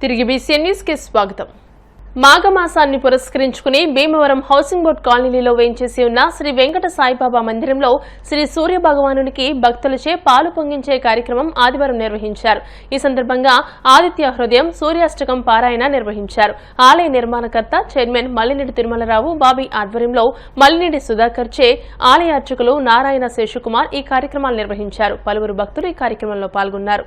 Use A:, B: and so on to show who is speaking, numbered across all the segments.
A: తిరిగి BCN news కి స్వాగతం. మాఘమాసాన్ని పురస్కరించుకుని భీమవరం హౌసింగ్ బోర్డ్ కాలనీలో వేయించేసి ఉన్న శ్రీ వెంకట సాయిబాబా మందిరంలో శ్రీ సూర్య భగవానునికి భక్తులచే పాలు పొంగించే కార్యక్రమం ఆదివారం నిర్వహించారు. ఈ సందర్భంగా ఆదిత్య హృదయం సూర్యాష్టకం పారాయణ నిర్వహించారు. ఆలయ నిర్మాణకర్త చైర్మన్ మల్లినేడి తిరుమలరావు బాబీ ఆధ్వర్యంలో మల్లినేడి సుధాకర్ చే ఆలయ అర్చకులు నారాయణ శేషుకుమార్ ఈ కార్యక్రమాలు నిర్వహించారు. పలువురు భక్తులు ఈ కార్యక్రమంలో పాల్గొన్నారు.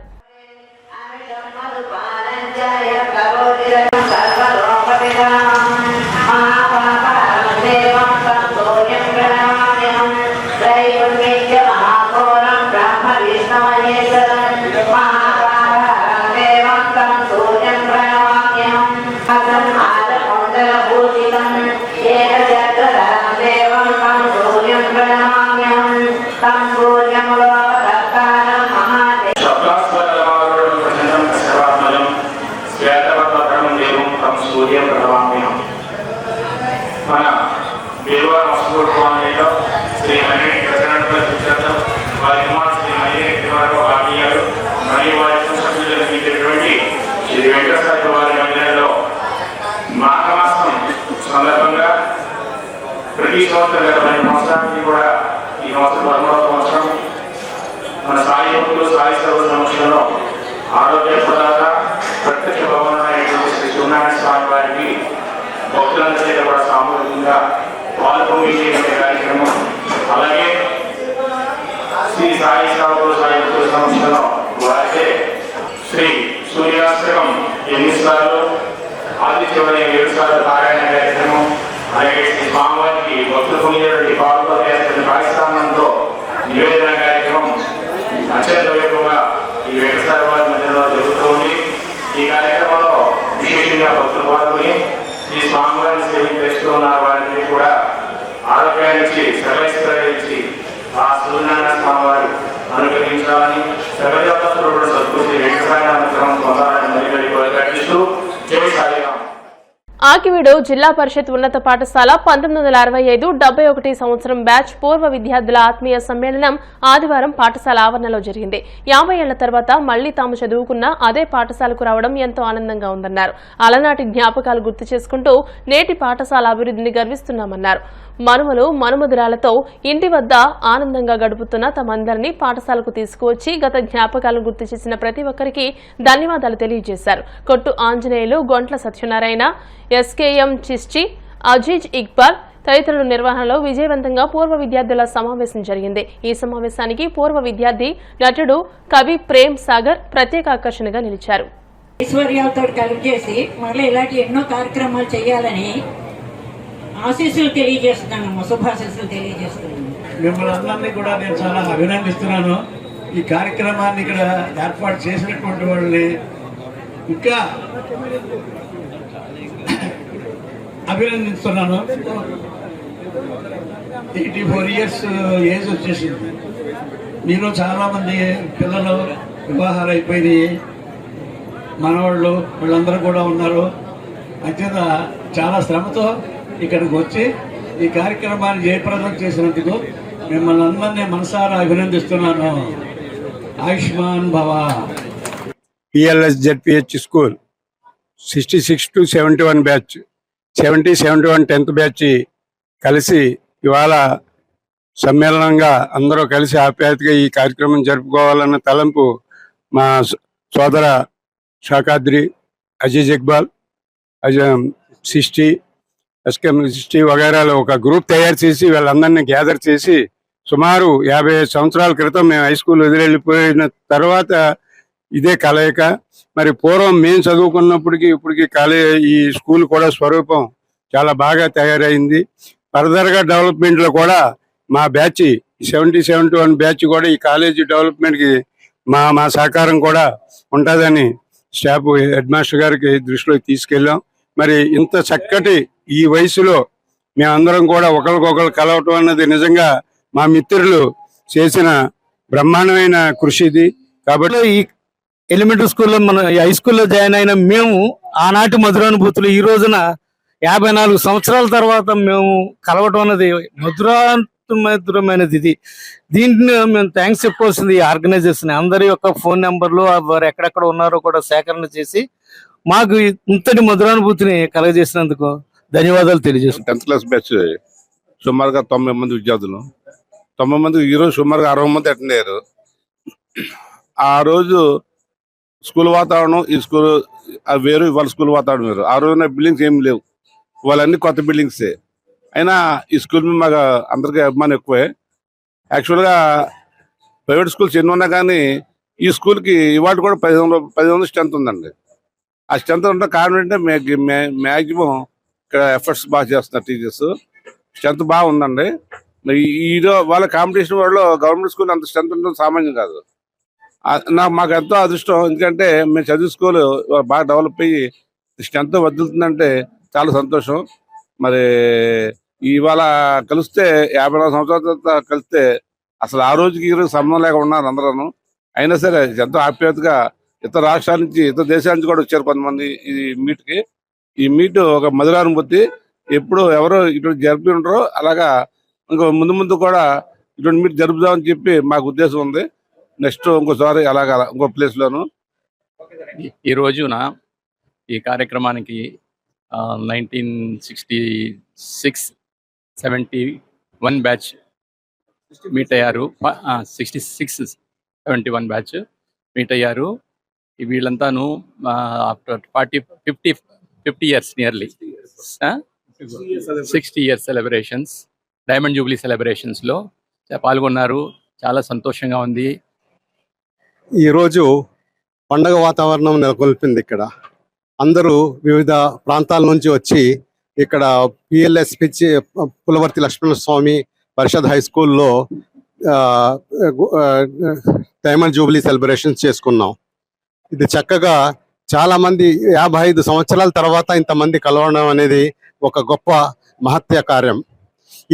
B: మన భీమవరం హౌసింగ్ బోర్డ్ కాలనీలో శ్రీ మల్లినేడి ప్రజానందం వారి కుమార్ శ్రీ మల్లినేడి తిరుమలరావు బాబీ గారు మరియు వారి సభ్యులు నిర్వహించినటువంటి శ్రీ వెంకటేశ్వర వారి మందిరంలో మాఘమాసం సందర్భంగా ప్రతి సంవత్సరం గత 10 సంవత్సరానికి కూడా ఈ సంవత్సరం 13వ సంవత్సరం మన సాయి భక్తులు సాయి సర్వ సంవత్సరంలో ఆరోగ్య ప్రదాత ప్రత్యక్ష భవనమైనటువంటి శ్రీ సూర్యనారాయణ స్వామి వారికి భక్తులందరి చేత కూడా సామూహికంగా పాల్గొనే కార్యక్రమం. అలాగే శ్రీ సాయి సాగులు సాయి భక్తుల సంస్థలో వారితే శ్రీ సూర్యాష్టకం 8 సార్లు ఆదిత్యవరం 7 సార్లు పారాయణ కార్యక్రమం. అలాగే శ్రీ స్వామివారికి భక్తులు పొందినటువంటి పాల్గొనే పాకిస్తానంతో నివేదన కార్యక్రమం అత్యంత వైభవంగా ఈ వెంకటేశ్వర వారి మధ్యలో జరుగుతుంది. ఈ కార్యక్రమంలో విశేషంగా భక్తులు పాల్గొని ఈ స్వామివారిని సేవించేస్తూ ఉన్న వారిని కూడా ఆరోగ్యాన్ని సర్వైశ్వర్యాన్ని ఆ సూర్యనారాయణ స్వామి వారు అనుగ్రహించాలని సర్వదేవతలు కూడా సద్గురు వెంకటేశ్వర పొందాలని మరీ ప్రకటిస్తూ జై సాయిరాం.
A: ఆకివీడు జిల్లా పరిషత్ ఉన్నత పాఠశాల 1965-71 సంవత్సరం బ్యాచ్ పూర్వ విద్యార్థుల ఆత్మీయ సమ్మేళనం ఆదివారం పాఠశాల ఆవరణలో జరిగింది. 50 ఏళ్ల తర్వాత మళ్లీ తాము చదువుకున్న అదే పాఠశాలకు రావడం ఎంతో ఆనందంగా ఉందన్నారు. అలనాటి జ్ఞాపకాలు గుర్తు చేసుకుంటూ నేటి పాఠశాల అభివృద్ధిని గర్విస్తున్నామన్నారు. మనుమలు మనుమధురాలతో ఇంటి వద్ద ఆనందంగా గడుపుతున్న తమందరినీ పాఠశాలకు తీసుకువచ్చి గత జ్ఞాపకాలను గుర్తు చేసిన ప్రతి ఒక్కరికి ధన్యవాదాలు తెలియజేశారు. కొట్టు ఆంజనేయులు, గొంట్ల సత్యనారాయణ, ఎస్కేఎం చిస్టి, అజీజ్ ఇక్బాల్ తదితరుల నిర్వహణలో విజయవంతంగా పూర్వ విద్యార్థుల సమావేశం జరిగింది. ఈ సమావేశానికి పూర్వ విద్యార్థి నటుడు కవి ప్రేమ్ సాగర్ ప్రత్యేక ఆకర్షణగా నిలిచారు.
C: ఐశ్వర్యాలతో కలిపి చేసి మళ్ళీ ఇలాంటి ఎన్నో కార్యక్రమాలు చేయాలని ఆశీస్సులు తెలియజేస్తున్నాను, శుభాశీస్సులు తెలియజేస్తున్నాను.
D: మిమ్మల్ని అందరినీ కూడా నేను చాలా అభినందిస్తున్నాను. ఈ కార్యక్రమాన్ని ఇక్కడ ఏర్పాటు చేసినటువంటి వాళ్ళని ఇంకా అభినందిస్తున్నాను. 84 ఇయర్స్ ఏజ్ వచ్చేసింది. మీలో చాలామంది పిల్లలు వివాహాలు అయిపోయినాయి, మనవాళ్ళు వీళ్ళందరూ కూడా ఉన్నారు. అంతేత చాలా శ్రమతో ఇక్కడికి వచ్చి ఈ కార్యక్రమాన్ని జయప్రదం చేసినందుకు మిమ్మల్ని అందరినీ మనసారా అభినందిస్తున్నాను. ఆయుష్మాన్ భవ.
E: PLS ZPH school 66 to 71 batch, 70-71 10th batch కలిసి ఇవాళ సమ్మేళనంగా అందరూ కలిసి ఆప్యాయతగా ఈ కార్యక్రమం జరుపుకోవాలన్న తలంపు మా సోదర షాకాద్రి, అజీజ్ ఇక్బాల్, SK వగైరాలు ఒక గ్రూప్ తయారు చేసి వీళ్ళందరినీ గ్యాదర్ చేసి సుమారు 55 సంవత్సరాల క్రితం మేము హై స్కూల్ వదిలిపోయిన తర్వాత ఇదే కలయిక. మరి పూర్వం మేము చదువుకున్నప్పటికీ ఇప్పటికీ ఈ స్కూల్ కూడా స్వరూపం చాలా బాగా తయారైంది. ఫర్దర్గా డెవలప్మెంట్లో కూడా మా బ్యాచ్ 70-71 బ్యాచ్ కూడా ఈ కాలేజీ డెవలప్మెంట్కి మా సహకారం కూడా ఉంటుందని స్టాఫ్ హెడ్ మాస్టర్ గారికి దృష్టిలోకి తీసుకెళ్ళాం. మరి ఇంత చక్కటి ఈ వయసులో మేమందరం కూడా ఒకరికొకరు కలవటం అన్నది నిజంగా మా మిత్రులు చేసిన బ్రహ్మాండమైన కృషి ఇది. కాబట్టి
F: ఈ ఎలిమెంటరీ స్కూల్లో మన హై స్కూల్లో జాయిన్ అయిన మేము ఆనాటి మధురానుభూతులు ఈ రోజున 54 సంవత్సరాల తర్వాత మేము కలవటం అన్నది మధురమైనది. దీంట్లో మేము థ్యాంక్స్ చెప్పవలసింది ఈ ఆర్గనైజేషన్. అందరి యొక్క ఫోన్ నెంబర్లు వారు ఎక్కడెక్కడ ఉన్నారో కూడా సేకరణ చేసి మాకు ఇంతటి మధురానుభూతిని కలగజేసినందుకు ధన్యవాదాలు తెలియజేస్తున్నాను.
G: 10th క్లాస్ బ్యాచ్ సుమారుగా 90 మంది విద్యార్థులు. 90 మంది ఈరోజు సుమారుగా 60 మంది అటెండ్ అయ్యారు. ఆ రోజు స్కూల్ వాతావరణం ఈ స్కూల్ వేరు, ఇవాళ స్కూల్ వాతావరణం వేరు. ఆ రోజున బిల్డింగ్స్ ఏమి లేవు, వాళ్ళన్నీ కొత్త బిల్డింగ్సే. అయినా ఈ స్కూల్ మీద మాకు అందరికీ అభిమానం ఎక్కువే. యాక్చువల్గా ప్రైవేట్ స్కూల్స్ ఎన్ని ఉన్నా కానీ ఈ స్కూల్కి ఇవాళ కూడా 10 స్ట్రెంత్ ఉందండి. ఆ స్ట్రెంత్ ఉంటే కారణం ఏంటంటే మ్యాక్సిమం ఇక్కడ ఎఫర్ట్స్ బాగా చేస్తున్నారు టీచర్స్. స్ట్రెంత్ బాగా ఉందండి. వాళ్ళ కాంపిటీషన్ వాళ్ళు గవర్నమెంట్ స్కూల్ అంత స్ట్రెంత్ ఉండడం సామాన్యం కాదు. మాకు ఎంతో అదృష్టం, ఎందుకంటే మేము చదివే స్కూల్ బాగా డెవలప్ అయ్యి స్ట్రెంత్ వదులుతుందంటే చాలా సంతోషం. మరి ఇవాళ కలిస్తే 54 సంవత్సరాల తర్వాత కలిస్తే అసలు ఆ రోజుకి ఈ రోజు సంబంధం లేక ఉన్నారు అందరూ. అయినా సరే ఎంతో ఆప్యాయతగా ఇతర రాష్ట్రాల నుంచి, ఇతర దేశాల నుంచి కూడా వచ్చారు కొంతమంది ఈ మీట్కి. ఈ మీట్ ఒక మధురానుభూతి. ఎప్పుడు ఎవరో ఇటువంటి జరిపి ఉంటారో అలాగా ముందు ముందు కూడా ఇటువంటి మీట్ జరుపుదామని చెప్పి మాకు ఉద్దేశం ఉంది. నెక్స్ట్ ఇంకోసారి అలాగా ఇంకో ప్లేస్లోను.
H: ఈ రోజున ఈ కార్యక్రమానికి 1966-71 బ్యాచ్ మీట్ అయ్యారు. 66-71 బ్యాచ్ మీట్ అయ్యారు. వీళ్ళంతాను after 50 years nearly 60 years celebrations, diamond jubilee సెలబ్రేషన్స్లో పాల్గొన్నారు. చాలా సంతోషంగా ఉంది.
I: ఈరోజు పండగ వాతావరణం నెలకొల్పింది. ఇక్కడ అందరూ వివిధ ప్రాంతాల నుంచి వచ్చి ఇక్కడ పిఎల్ఎస్ పిచ్చి పులవర్తి లక్ష్మణ స్వామి పరిషత్ హై స్కూల్లో డైమండ్ జూబ్లీ సెలబ్రేషన్స్ చేసుకున్నాం. ఇది చక్కగా చాలా మంది 55 సంవత్సరాల తర్వాత ఇంతమంది కలవడం అనేది ఒక గొప్ప మహత్య కార్యం.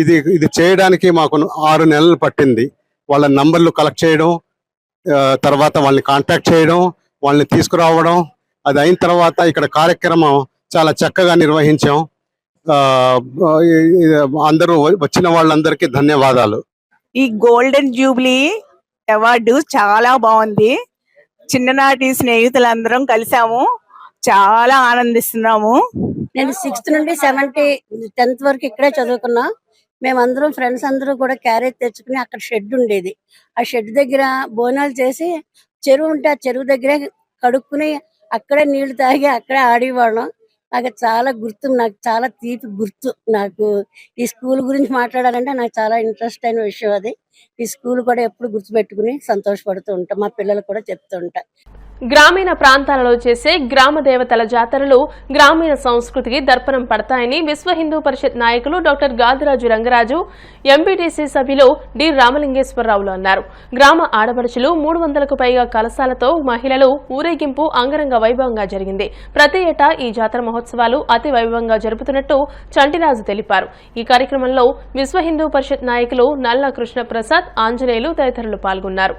I: ఇది చేయడానికి మాకు 6 నెలలు పట్టింది. వాళ్ళ నంబర్లు కలెక్ట్ చేయడం, తర్వాత వాళ్ళని కాంటాక్ట్ చేయడం, వాళ్ళని తీసుకురావడం. అది అయిన తర్వాత ఇక్కడ కార్యక్రమం చాలా చక్కగా నిర్వహించాం. అందరూ వచ్చిన వాళ్ళందరికీ ధన్యవాదాలు.
J: ఈ గోల్డెన్ జూబ్లీ అవార్డు చాలా బాగుంది. చిన్ననాటి స్నేహితులందరం కలిసాము, చాలా ఆనందిస్తున్నాము.
K: నేను 6th నుండి 10th వరకు ఇక్కడే చదువుకున్నా. మేమందరం ఫ్రెండ్స్ అందరూ కూడా క్యారేజ్ తెచ్చుకుని అక్కడ షెడ్ ఉండేది. ఆ షెడ్ దగ్గర భోజనాలు చేసి చెరువు ఉంటే ఆ చెరువు దగ్గరే కడుక్కుని అక్కడే నీళ్లు తాగి అక్కడే ఆడేవాళ్ళం. నాకు చాలా గుర్తు, నాకు చాలా తీపి గుర్తు. నాకు ఈ స్కూల్ గురించి మాట్లాడాలంటే నాకు చాలా ఇంట్రెస్ట్ అయిన విషయం అది. ఈ స్కూల్ కూడా ఎప్పుడు గుర్తుపెట్టుకుని సంతోషపడుతూ ఉంటాం, మా పిల్లలు కూడా చెప్తూ ఉంటా.
A: గ్రామీణ ప్రాంతాలలో చేసే గ్రామ దేవతల జాతరలు గ్రామీణ సంస్కృతికి దర్పణం పడతాయని విశ్వ హిందూ పరిషత్ నాయకులు డాక్టర్ గాదిరాజు రంగరాజు, ఎంపీటీసీ సభ్యులు డి రామలింగేశ్వరరావులు అన్నారు. గ్రామ ఆడపడుచులు 300కు పైగా కలశాలతో మహిళలు ఊరేగింపు అంగరంగ వైభవంగా జరిగింది. ప్రతి ఏటా ఈ జాతర మహోత్సవాలు అతి వైభవంగా జరుపుతున్నట్టు చంటిరాజు తెలిపారు. ఈ కార్యక్రమంలో విశ్వ హిందూ పరిషత్ నాయకులు నల్ల కృష్ణప్రసాద్, ఆంజనేయులు తదితరులు పాల్గొన్నారు.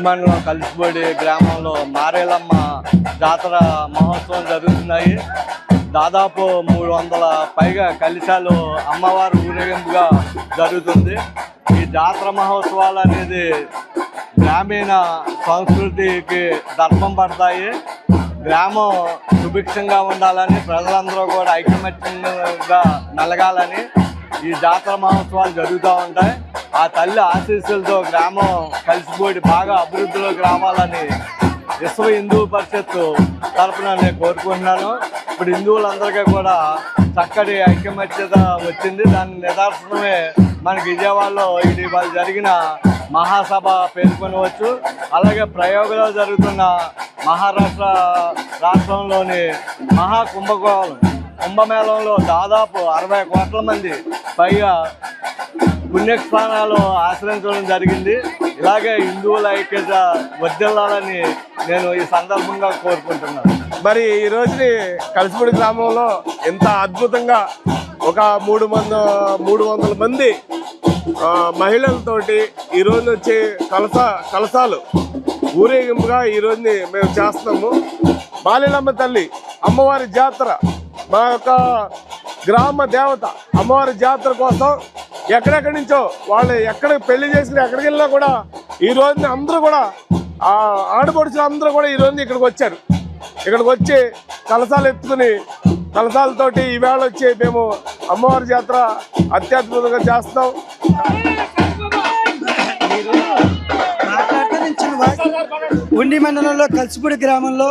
L: మండలం కలిసిబడి గ్రామంలో మారేలమ్మ జాతర మహోత్సవం జరుగుతున్నాయి.
F: దాదాపు 300 పైగా కలశాలు అమ్మవారి ఊరేగింపుగా జరుగుతుంది. ఈ జాతర మహోత్సవాలు అనేది గ్రామీణ సంస్కృతికి దర్పం పడతాయి. గ్రామం సుభిక్షంగా ఉండాలని, ప్రజలందరూ కూడా ఐకమత్యంగా మెలగాలని ఈ జాతర మహోత్సవాలు జరుగుతూ ఉంటాయి. ఆ తల్లి ఆశీస్సులతో గ్రామం కలిసిపోయి బాగా అభివృద్ధిలోకి రావాలని విశ్వ హిందూ పరిషత్తు తరఫున నేను కోరుకుంటున్నాను. ఇప్పుడు హిందువులందరికీ కూడా చక్కటి ఐకమత్యత వచ్చింది. దాని నిదర్శనమే మనకి విజయవాడలో ఇది వాళ్ళు జరిగిన మహాసభ పేర్కొనవచ్చు. అలాగే ప్రయోగంలో జరుగుతున్న మహారాష్ట్ర రాష్ట్రంలోని కుంభమేళంలో దాదాపు 60 కోట్ల మంది పైగా పుణ్యస్థానాలు ఆశ్రయించడం జరిగింది. ఇలాగే హిందువుల ఐక్యత వర్ధిల్లాలని నేను ఈ సందర్భంగా కోరుకుంటున్నాను.
L: మరి ఈ రోజుని కలిసిపూడి గ్రామంలో ఎంత అద్భుతంగా ఒక 300 మంది మహిళలతోటి ఈ రోజు వచ్చే కలశాలు ఊరేగింపుగా ఈ రోజుని మేము చేస్తున్నాము. బాలిలమ్మ తల్లి అమ్మవారి జాతర మా యొక్క గ్రామ దేవత. అమ్మవారి జాతర కోసం ఎక్కడెక్కడి నుంచో వాళ్ళు ఎక్కడికి పెళ్లి చేసిన ఎక్కడికి వెళ్ళినా కూడా ఈ రోజున అందరూ కూడా ఆడపడుచులు అందరూ కూడా ఈ రోజున ఇక్కడికి వచ్చారు. ఇక్కడికి వచ్చి కలశాలు ఎత్తుకుని కలశాలతోటి ఈవేళ వచ్చి మేము అమ్మవారి జాతర అత్యద్భుతంగా చేస్తాం.
M: ఉండి మండలంలో కలిసిపూడి గ్రామంలో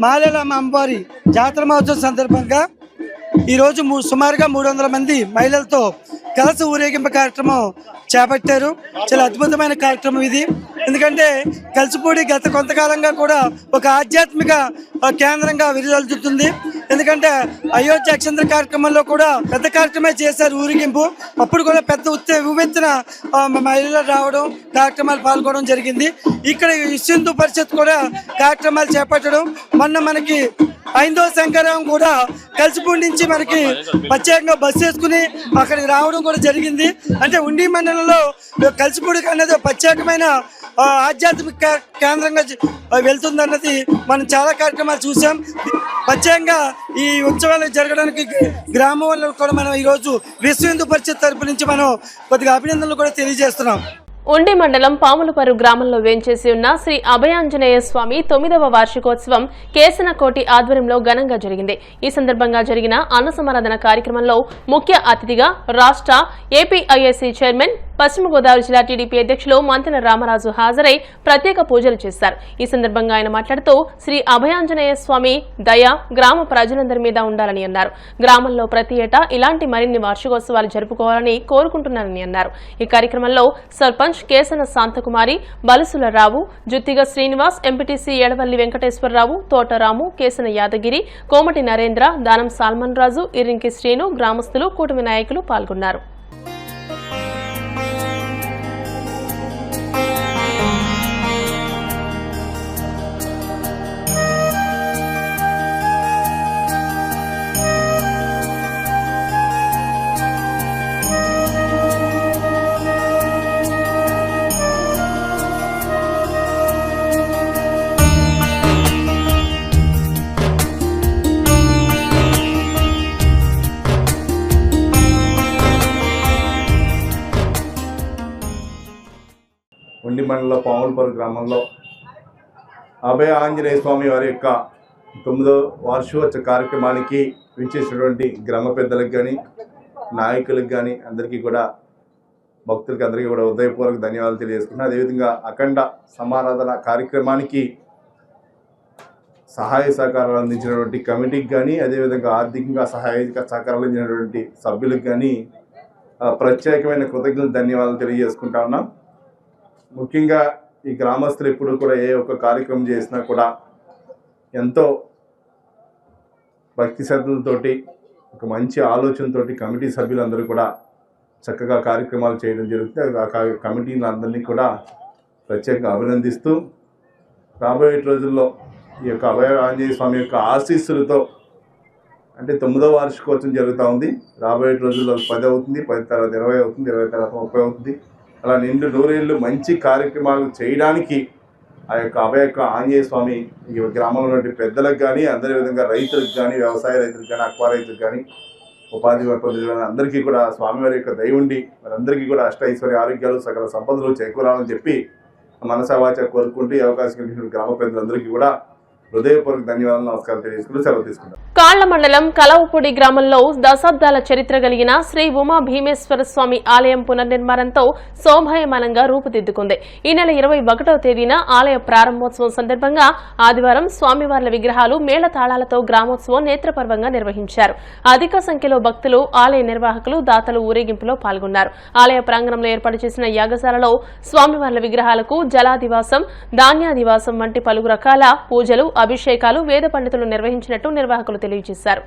M: మాలేలమ్మ అమ్మవారి జాతర మహోత్సవం సందర్భంగా ఈరోజు సుమారుగా 300 మంది మహిళలతో కలశ ఊరేగింపు కార్యక్రమం చేపట్టారు. చాలా అద్భుతమైన కార్యక్రమం ఇది. ఎందుకంటే కలిసిపూడి గత కొంతకాలంగా కూడా ఒక ఆధ్యాత్మిక కేంద్రంగా విరుదలుతుంది. ఎందుకంటే అయోధ్య అక్షంతర కార్యక్రమంలో కూడా పెద్ద కార్యక్రమే చేశారు ఊరేగింపు. అప్పుడు కూడా పెద్ద ఉవ్వెత్తున మహిళలు రావడం, కార్యక్రమాలు పాల్గొనడం జరిగింది. ఇక్కడ హిందూ పరిషత్ కూడా కార్యక్రమాలు చేపట్టడం, మొన్న మనకి 5వ శంకరం కూడా కలిసిపూడి నుంచి మనకి ప్రత్యేకంగా బస్సు వేసుకుని అక్కడికి రావడం కూడా జరిగింది. అంటే ఉండి మండలంలో కలిసిపూడి అనేది ప్రత్యేకమైన ఆధ్యాత్మిక కేంద్రంగా వెళ్తుందన్నది మనం చాలా కార్యక్రమాలు చూసాం. ప్రత్యేకంగా ఈ ఉత్సవాలు జరగడానికి గ్రామంలో కూడా మనం ఈరోజు విశ్వ హిందూ పరిషత్ తరపు నుంచి మనం కొద్దిగా అభినందనలు కూడా తెలియజేస్తున్నాం.
A: ఉండి మండలం పాములపరు గ్రామంలో వేంచేసి ఉన్న శ్రీ అభయాంజనేయ స్వామి 9వ వార్షికోత్సవం కేసనకోటి ఆధ్వర్యంలో ఘనంగా జరిగింది. ఈ సందర్భంగా జరిగిన అన్న సమారాధన కార్యక్రమంలో ముఖ్య అతిథిగా రాష్ట్ర ఏపీఐఏసీ చైర్మన్, పశ్చిమ గోదావరి జిల్లా టీడీపీ అధ్యక్షులు మంతెన రామరాజు హాజరై ప్రత్యేక పూజలు చేశారు. ఈ సందర్భంగా ఆయన మాట్లాడుతూ శ్రీ అభయాంజనేయ స్వామి దయ గ్రామ ప్రజలందరి మీద ఉండాలని అన్నారు. గ్రామంలో ప్రతి ఏటా ఇలాంటి మరిన్ని వార్షికోత్సవాలు జరుపుకోవాలని కోరుకుంటున్నారని అన్నారు. ఈ కార్యక్రమంలో సర్పంచ్ కేసన శాంతకుమారి, బలుసుల రావు, జుత్తిగ శ్రీనివాస్, ఎంపీటీసీ ఎడవల్లి వెంకటేశ్వరరావు, తోటరాము, కేసన యాదగిరి, కోమటి నరేంద్ర, దానం సాల్మన్ రాజు, ఇరింకి శ్రీను, గ్రామస్తులు, కూటమి నాయకులు పాల్గొన్నారు.
L: ఉండి మండలం పాములపరు గ్రామంలో అభయ ఆంజనేయ స్వామి వారి యొక్క 9వ వార్షికోత్సవ కార్యక్రమానికి విచ్చేసినటువంటి గ్రామ పెద్దలకు కానీ, నాయకులకు కానీ, అందరికీ కూడా భక్తులకి అందరికీ కూడా హృదయపూర్వక ధన్యవాదాలు తెలియజేసుకుంటున్నాను. అదేవిధంగా అఖండ సమారాధన కార్యక్రమానికి సహాయ సహకారాలు అందించినటువంటి కమిటీకి కానీ, అదేవిధంగా ఆర్థికంగా సహకారాలు అందించినటువంటి సభ్యులకు కానీ ప్రత్యేకమైన కృతజ్ఞతలు, ధన్యవాదాలు తెలియజేసుకుంటా ఉన్నాం. ముఖ్యంగా ఈ గ్రామస్తులు ఎప్పుడు కూడా ఏ ఒక్క కార్యక్రమం చేసినా కూడా ఎంతో భక్తి శ్రద్ధలతోటి, ఒక మంచి ఆలోచనతోటి కమిటీ సభ్యులందరూ కూడా చక్కగా కార్యక్రమాలు చేయడం జరుగుతుంది. ఆ కమిటీలందరినీ కూడా ప్రత్యేకంగా అభినందిస్తూ రాబోయే రోజుల్లో ఈ యొక్క అభయ ఆంజనేయ స్వామి యొక్క ఆశీస్సులతో, అంటే 9వ వార్షికోత్సవం జరుగుతూ ఉంది. రాబోయే రోజుల్లో 10 అవుతుంది, 10 తర్వాత 20 అవుతుంది, 20 తర్వాత 30 అవుతుంది. అలా నిండు నూరేళ్ళు మంచి కార్యక్రమాలు చేయడానికి ఆ యొక్క ఆంజనేయ స్వామి ఈ గ్రామంలో ఉన్నటువంటి పెద్దలకు కానీ అందరి విధంగా రైతులకు కానీ వ్యవసాయ రైతులకు కానీ అక్వా రైతులకు కానీ ఉపాధి పొందిన అందరికీ కూడా స్వామివారి యొక్క దయ ఉండి వారందరికీ కూడా అష్టైశ్వర్య ఆరోగ్యాలు సకల సంపదలు చేకూరాలని చెప్పి మనసావాచ కోరుకుంటూ ఈ అవకాశం కలిగిన గ్రామ పెద్దలందరికీ కూడా హృదయపూర్వక ధన్యవాదాలు, నమస్కారం తెలియజేసుకుంటూ సెలవు తీసుకుంటాం.
A: కాళ్ల మండలం కలవపూడి గ్రామంలో దశాబ్దాల చరిత్ర కలిగిన శ్రీ ఉమా భీమేశ్వర స్వామి ఆలయం పునర్నిర్మాణంతో శోభాయమానంగా రూపుదిద్దుకుంది. ఈ నెల 21వ తేదీన ఆలయ ప్రారంభోత్సవం సందర్భంగా ఆదివారం స్వామివార్ల విగ్రహాలు మేళతాళాలతో గ్రామోత్సవం నేత్రపర్వంగా నిర్వహించారు. అధిక సంఖ్యలో భక్తులు, ఆలయ నిర్వాహకులు, దాతలు ఊరేగింపులో పాల్గొన్నారు. ఆలయ ప్రాంగణంలో ఏర్పాటు చేసిన యాగశాలలో స్వామివార్ల విగ్రహాలకు జలాదివాసం, ధాన్యాదివాసం వంటి పలు రకాల పూజలు, అభిషేకాలు వేద పండితులు నిర్వహించినట్టు నిర్వాహకులు తెలియజేశారు.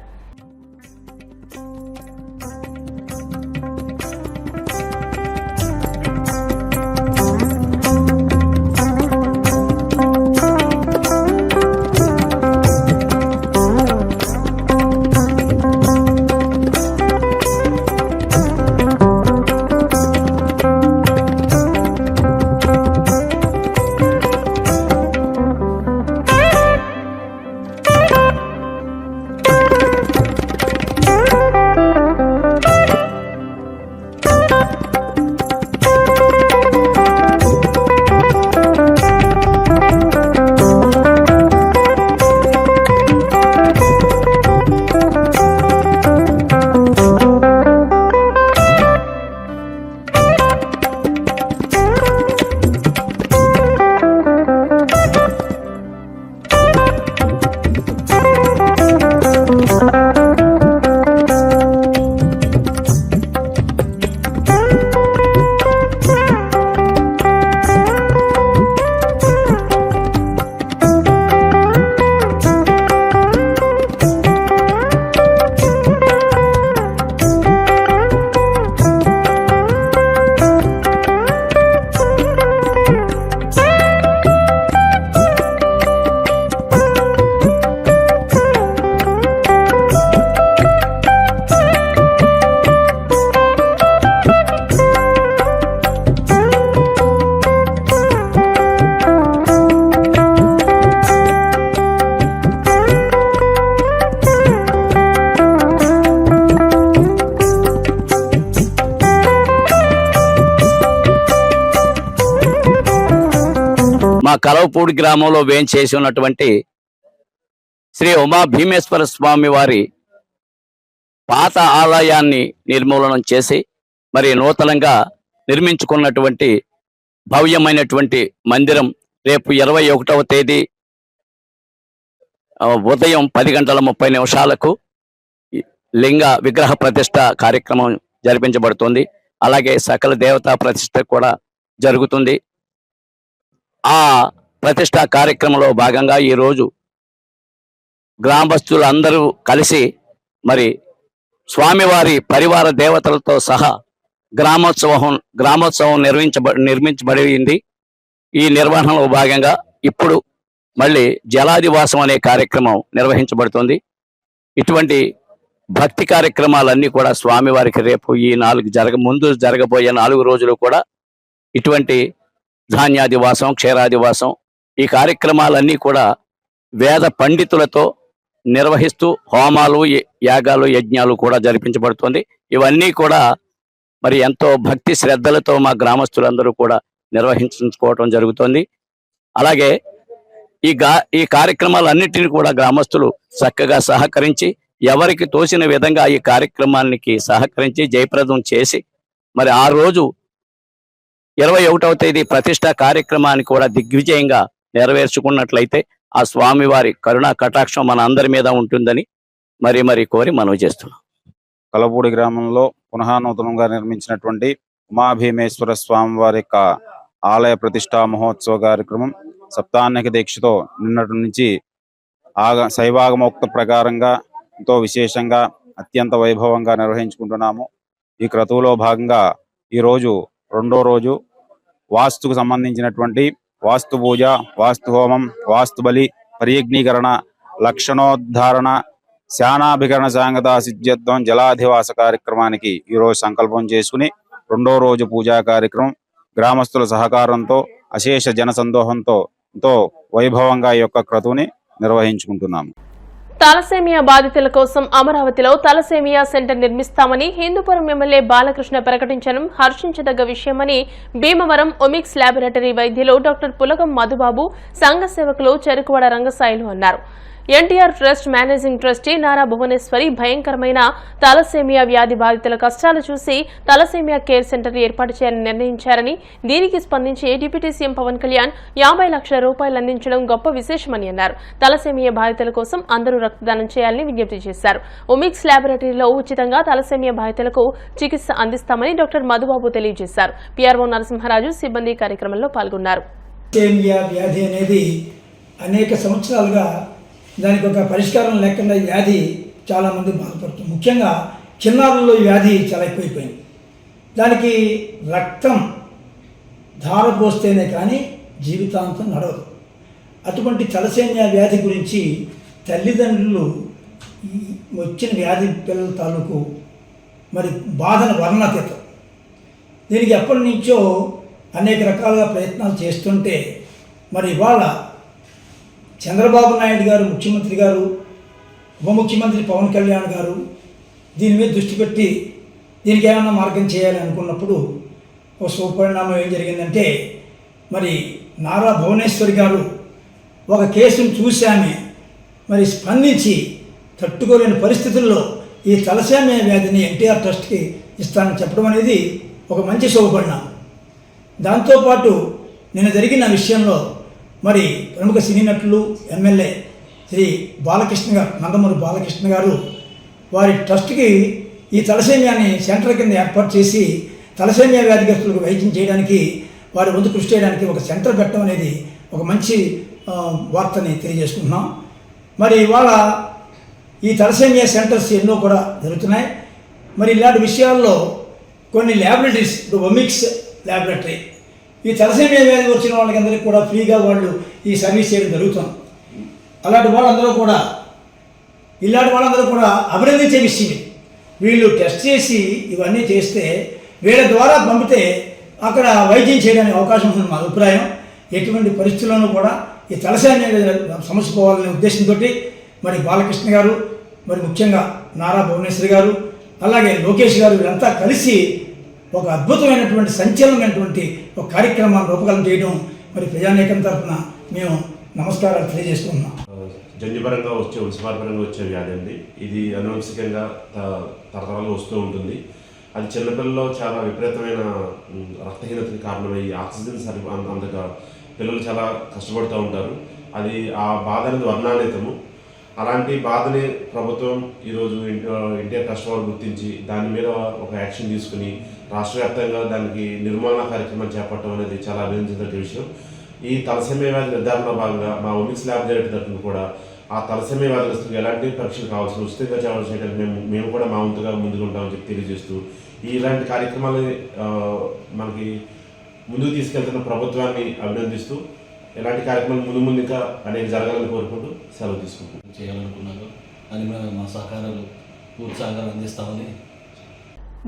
F: మా కలవపూడి గ్రామంలో వేంచేసి ఉన్నటువంటి శ్రీ ఉమా భీమేశ్వర స్వామి వారి పాత ఆలయాన్ని నిర్మూలనం చేసి మరి నూతనంగా నిర్మించుకున్నటువంటి భవ్యమైనటువంటి మందిరం రేపు 21వ తేదీ ఉదయం 10:30 లింగ విగ్రహ ప్రతిష్ట కార్యక్రమం జరిపించబడుతుంది. అలాగే సకల దేవతా ప్రతిష్ట కూడా జరుగుతుంది. ఆ ప్రతిష్ట కార్యక్రమంలో భాగంగా ఈరోజు గ్రామస్తులు అందరూ కలిసి మరి స్వామివారి పరివార దేవతలతో సహా గ్రామోత్సవం నిర్మించబడింది. ఈ నిర్వహణలో భాగంగా ఇప్పుడు మళ్ళీ జలాదివాసం అనే కార్యక్రమం నిర్వహించబడుతుంది. ఇటువంటి భక్తి కార్యక్రమాలన్నీ కూడా స్వామివారికి రేపు ఈ ముందు జరగబోయే 4 రోజులు కూడా ఇటువంటి ధాన్యాదివాసం, క్షీరాదివాసం ఈ కార్యక్రమాలన్నీ కూడా వేద పండితులతో నిర్వహిస్తూ హోమాలు, యాగాలు, యజ్ఞాలు కూడా జరిపించబడుతుంది. ఇవన్నీ కూడా మరి ఎంతో భక్తి శ్రద్ధలతో మా గ్రామస్తులందరూ కూడా నిర్వహించుకోవటం జరుగుతుంది. అలాగే ఈ కార్యక్రమాలన్నిటిని కూడా గ్రామస్తులు చక్కగా సహకరించి ఎవరికి తోచిన విధంగా ఈ కార్యక్రమానికి సహకరించి జయప్రదం చేసి మరి ఆ రోజు 21వ తేదీ ప్రతిష్ట కార్యక్రమాన్ని కూడా దిగ్విజయంగా నెరవేర్చుకున్నట్లయితే ఆ స్వామివారి కరుణా కటాక్షం మన అందరి మీద ఉంటుందని మరి కోరి మనవి చేస్తున్నాం.
N: కలవపూడి గ్రామంలో పునఃనూతనంగా నిర్మించినటువంటి ఉమాభీమేశ్వర స్వామి వారి యొక్క ఆలయ ప్రతిష్టా మహోత్సవ కార్యక్రమం సప్తాహ్నిక దీక్షతో నిన్నటి నుంచి శైవాగమోక్త ప్రకారంగా ఎంతో విశేషంగా అత్యంత వైభవంగా నిర్వహించుకుంటున్నాము. ఈ క్రతువులో భాగంగా ఈరోజు 2వ రోజు వాస్తుకు సంబంధించినటువంటి వాస్తు పూజ, వాస్తు హోమం, వాస్తు బలి, పర్యజ్ఞీకరణ, లక్షణోద్ధారణ, శానాభికరణ సాంగత సిద్ధ్యత్వం, జలాధివాస కార్యక్రమానికి ఈరోజు సంకల్పం చేసుకుని 2వ రోజు పూజా కార్యక్రమం గ్రామస్తుల సహకారంతో అశేష జన సందోహంతో ఎంతో వైభవంగా ఈ యొక్క క్రతువుని నిర్వహించుకుంటున్నాము.
A: తలసేమియా బాధితుల కోసం అమరావతిలో తలసేమియా సెంటర్ నిర్మిస్తామని హిందూపురం ఎమ్మెల్యే బాలకృష్ణ ప్రకటించడం హర్షించదగ్గ విషయమని భీమవరం ఒమిక్స్ ల్యాబొరేటరీ వైద్యులు డాక్టర్ పులగం మధుబాబు, సంఘ సేవకులు చెరుకువాడ రంగసాయిలు అన్నారు. NTR trust managing trustee Nara Bhuvaneswari భయంకరమైన తలసేమియా వ్యాధి బాధితుల కష్టాలు చూసి తలసేమియా కేర్ సెంటర్ ఏర్పాటు చేయాలని నిర్ణయించారని, దీనికి స్పందించి డిప్యూటీ సీఎం పవన్ కళ్యాణ్ 50 లక్షల రూపాయలు అందించడం గొప్ప విశేషమని అన్నారు. తలసేమియా బాధితుల కోసం అందరూ రక్తదానం చేయాలని విజ్ఞప్తి చేశారు. ఒమిక్స్ ల్యాబొరేటరీలో ఉచితంగా తలసేమియా బాధితులకు చికిత్స అందిస్తామని డాక్టర్ మధుబాబు తెలియజేశారు. పిఆర్ఓ నరసింహరాజు, సిబ్బంది కార్యక్రమంలో పాల్గొన్నారు.
M: వ్యాధి అనేది అనేక సంవత్సరాలుగా దానికి ఒక పరిష్కారం లేకుండా వ్యాధి చాలామంది బాధపడుతుంది. ముఖ్యంగా చిన్నారుల్లో వ్యాధి చాలా ఎక్కువైపోయింది. దానికి రక్తం ధారపోస్తేనే కానీ జీవితాంతం నడవదు. అటువంటి తలసేమియా వ్యాధి గురించి తల్లిదండ్రులు వచ్చిన వ్యాధి పిల్లల తాలూకు మరి బాధను వర్ణాతీతం. దీనికి ఎప్పటి నుంచో అనేక రకాలుగా ప్రయత్నాలు చేస్తుంటే మరి ఇవాళ చంద్రబాబు నాయుడు గారు, ముఖ్యమంత్రి గారు, ఉప ముఖ్యమంత్రి పవన్ కళ్యాణ్ గారు దీని మీద దృష్టి పెట్టి దీనికి ఏమైనా మార్గం చేయాలి అనుకున్నప్పుడు ఒక సుపరిణామం ఏం జరిగిందంటే మరి నారా భువనేశ్వరి గారు ఒక కేసును చూశామే మరి స్పందించి తట్టుకోలేని పరిస్థితుల్లో ఈ తలసేమియా వ్యాధిని ఎన్టీఆర్ ట్రస్ట్కి ఇస్తానని చెప్పడం అనేది ఒక మంచి శుభపరిణామం. దాంతోపాటు నిన్న జరిగిన విషయంలో మరి ప్రముఖ సినీ నటులు ఎమ్మెల్యే శ్రీ బాలకృష్ణ గారు, నందమూరి బాలకృష్ణ గారు వారి ట్రస్ట్కి ఈ తలసేమియాని సెంటర్ కింద ఏర్పాటు చేసి తలసేమియా వ్యాధిగ్రస్తులకు వైద్యం చేయడానికి వారి వంతు కృషి చేయడానికి ఒక సెంటర్ పెట్టడం అనేది ఒక మంచి వార్తని తెలియజేసుకుంటున్నాం. మరి ఇవాళ ఈ తలసేమియా సెంటర్స్ ఎన్నో కూడా జరుగుతున్నాయి. మరి ఇలాంటి విషయాల్లో కొన్ని ల్యాబొరేటరీస్, ఇప్పుడు ఒమిక్స్ ల్యాబొరేటరీ ఈ తలసేమియా వ్యాధి వచ్చిన వాళ్ళకందరికీ కూడా ఫ్రీగా వాళ్ళు ఈ సర్వీస్ చేయడం జరుగుతుంది. అలాంటి వాళ్ళందరూ కూడా ఇలాంటి వాళ్ళందరూ కూడా అభినందించే విషయమే. వీళ్ళు టెస్ట్ చేసి ఇవన్నీ చేస్తే వీళ్ళ ద్వారా పంపితే అక్కడ వైద్యం చేయడానికి అవకాశం ఉంటుంది మా అభిప్రాయం. ఎటువంటి పరిస్థితుల్లోనూ కూడా ఈ తలసేమియా సమస్య పోవాలనే ఉద్దేశంతో మరి బాలకృష్ణ గారు, మరి ముఖ్యంగా నారా భువనేశ్వరి గారు, అలాగే లోకేష్ గారు వీళ్ళంతా కలిసి ఒక అద్భుతమైనటువంటి సంచలనమైనటువంటి ఒక కార్యక్రమాన్ని రూపకల్పన చేయడం మరి ప్రజానీకం తరఫున మేము నమస్కారాలు తెలియజేస్తున్నాం.
B: జన్యుపరంగా వచ్చే వంశపారపరంగా వచ్చే వ్యాధి అండి. ఇది అనువంశికంగా తరతరాలుగా వస్తూ ఉంటుంది. అది చిన్నపిల్లల్లో చాలా విపరీతమైన రక్తహీనతకి కారణమయ్యి ఆక్సిజన్ అందక పిల్లలు చాలా కష్టపడుతూ ఉంటారు. అది ఆ బాధ అనేది వర్ణాతీతము. అలాంటి బాధని ప్రభుత్వం ఈరోజు ఎన్టీఆర్ ట్రస్ట్ వారు గుర్తించి దాని మీద ఒక యాక్షన్ తీసుకుని రాష్ట్ర వ్యాప్తంగా దానికి నిర్మూలన కార్యక్రమం చేపట్టడం అనేది చాలా అభినందించదగ్గ విషయం. ఈ తలసేమియా వ్యాధి నిర్ధారణలో భాగంగా మా ఒమిక్స్ ల్యాబొరేటరీ తరఫున కూడా ఆ తలసేమియా వ్యాధిగ్రస్తులకు ఎలాంటి పరీక్షలు కావాల్సిన ఉచితంగా చేయడానికి మేము కూడా మా వంతుగా ముందుకు ఉంటామని చెప్పి తెలియజేస్తూ ఇలాంటి కార్యక్రమాలని మనకి ముందుకు తీసుకెళ్తున్న ప్రభుత్వాన్ని అభినందిస్తూ ఎలాంటి కార్యక్రమాలు ముందు ముందు ఇంకా అనేక జరగాలని కోరుకుంటూ సెలవు తీసుకుంటున్నాం.
O: చేయాలనుకున్నారు అని మా సహకారాలు పూర్తి సహకారం అందిస్తామని.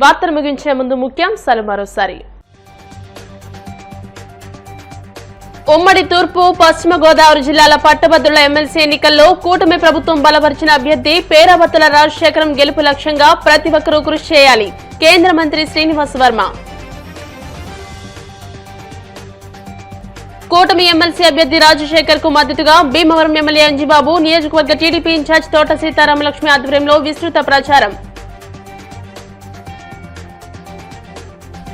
A: వార్తలు ముగించే ముందు ముఖ్యాంశాలు మరోసారి. ఉమ్మడి తూర్పు, పశ్చిమ గోదావరి జిల్లాల పట్టభద్రుల ఎమ్మెల్సీ ఎన్నికల్లో కూటమి ప్రభుత్వం బలపరిచిన అభ్యర్థి పేరాబత్తుల రాజశేఖరం గెలుపు లక్ష్యంగా ప్రతి ఒక్కరూ కృషి చేయాలి. కేంద్ర మంత్రి శ్రీనివాస్ వర్మ. కూటమి ఎమ్మెల్సీ అభ్యర్థి రాజశేఖర్ కు మద్దతుగా భీమవరం ఎమ్మెల్యే అంజిబాబు, నియోజకవర్గ టీడీపీ ఇన్ఛార్జ్ తోట సీతారామలక్ష్మి ఆధ్వర్యంలో విస్తృత ప్రచారం.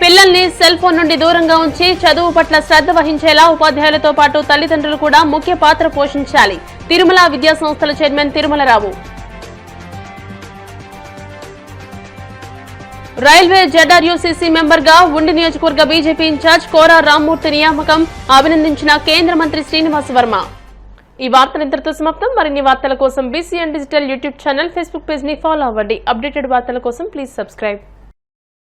A: పిల్లల్ని సెల్ ఫోన్ నుండి దూరంగా ఉంచి చదువు పట్ల శ్రద్ధ వహించేలా ఉపాధ్యాయులతో పాటు తల్లిదండ్రులు కూడా ముఖ్య పాత్ర పోషించాలి. తిరుమల విద్యా సంస్థల చైర్మన్ తిరుమలరావు. రైల్వే జెడ్ఆర్యూసీసీ మెంబర్ గా ఉండి నియోజకవర్గ బీజేపీ ఇన్ఛార్జ్ కోరా రామ్మూర్తి నియామకం అభినందించిన కేంద్ర మంత్రి శ్రీనివాస్ వర్మ. ఈ వార్తలు ఇంతటితో సమాప్తం. మరిన్ని వార్తల కోసం BCN digital YouTube channel, Facebook page ని ఫాలో అవ్వండి. అప్డేటెడ్ వార్తల కోసం ప్లీజ్ సబ్స్క్రైబ్.